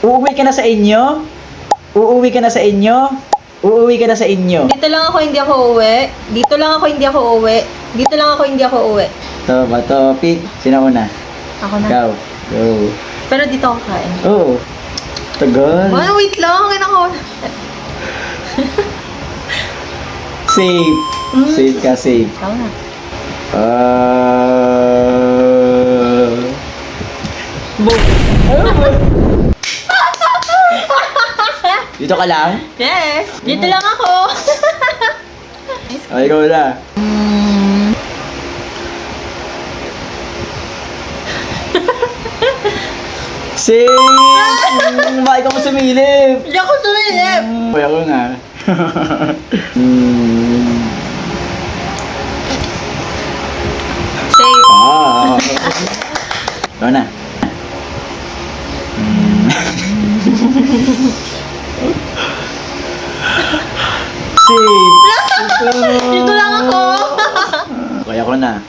Uuwi ka na sa inyo? Uuwi ka na sa inyo? Uuwi ka na sa inyo? Dito lang ako, hindi ako uwi. Dito lang ako, hindi ako uwi. Dito lang ako, hindi ako uwi. Ito ba to? Pick. Sino una? Ako na. Ikaw. Go. Pero dito ako kain. Oo. Tagal. Ay, wait lang. Kinako. Safe. Safe ka, safe. Ikaw na. Boom. Dito ka lang? Yes. Dito lang ako. Ay, ikaw na. Safe! Bakit ka mo sumilip? Hindi ako sumilip. Kaya ko nga. Safe. Ikaw na. Safe! Dito lang ako. Kaya ko na.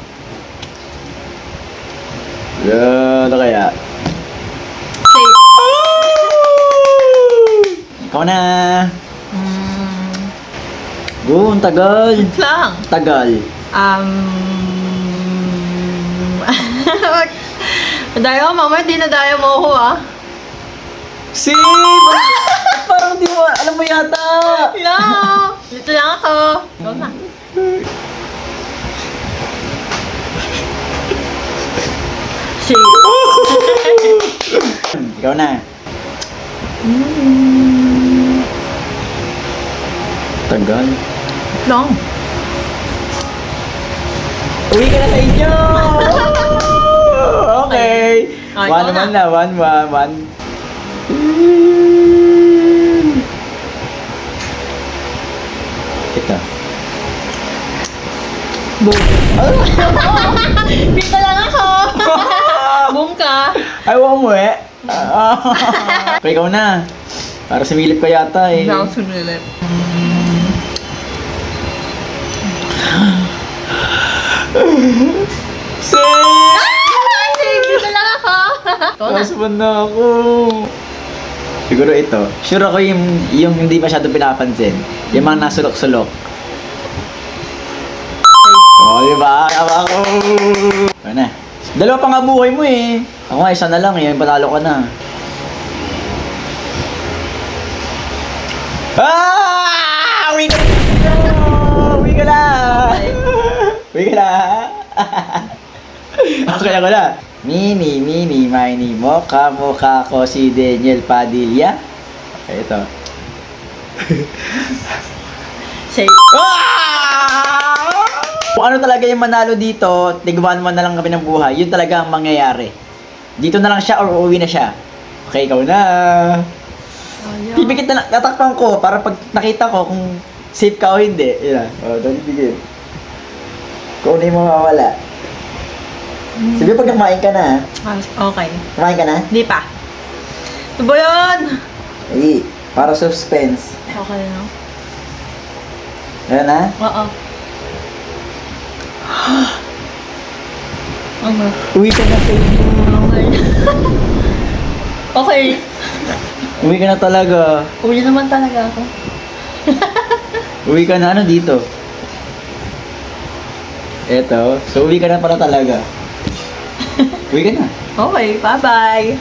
Ano kaya? Safe. Ikaw na. Go, ang tagal. Wait lang. Tagal. Dayo, mama, di na dayo mo ako ah. Safe! Parang di mo, alam mo yata. No! Dito lang ako. Ikaw na. Safe. Ikaw na. Tagal. Long. Uwi ka na sa inyo! Okay. Okay, One ikaw na. naman na. One. Ito. Boom. Dito lang ako. Boom ka. Ay, huwag umuwi. Okay, ikaw na. Para sumilip ka yata eh. Hindi ako sumilip. Safe! Safe, dito lang ako. Ikaw na. Nasaan na ako? Siguro ito. Sure ako yung hindi masyado pinapansin. Yung mga nasulok-sulok. Oh, di ba? Tama ako. Ano na? Dalawa pa nga buhay mo eh. Ako nga, isa na lang eh. Panalo ka na. Ah! Uwi ka na! Uwi ka na! Uwi ka na! Okay ako na. Mini, mini, mukha ko si Daniel Padilla. Okay, ito. Safe. Kung ano talaga yung manalo dito, tigwan mo na lang kami ng buhay. Yun talaga ang mangyayari. Dito na lang siya or uuwi na siya. Okay, ikaw na. Pipikit na natakpan ko para pag nakita ko kung safe ka o hindi. Yun na. O, dali bigit. Kung hindi mo mawala. Sabi pag kumain ka na. Okay. Kumain ka na? Hindi pa. Ano ba yun? Ay, para suspense. Okay na. Ayan na? Oo. Ano? Uwi ka na sa inyo. Okay. Okay. Uwi ka na talaga. Uwi naman talaga ako. Uwi ka na ano dito? Eto. So uwi ka na pala talaga. Uwi ka na. Okay, bye-bye.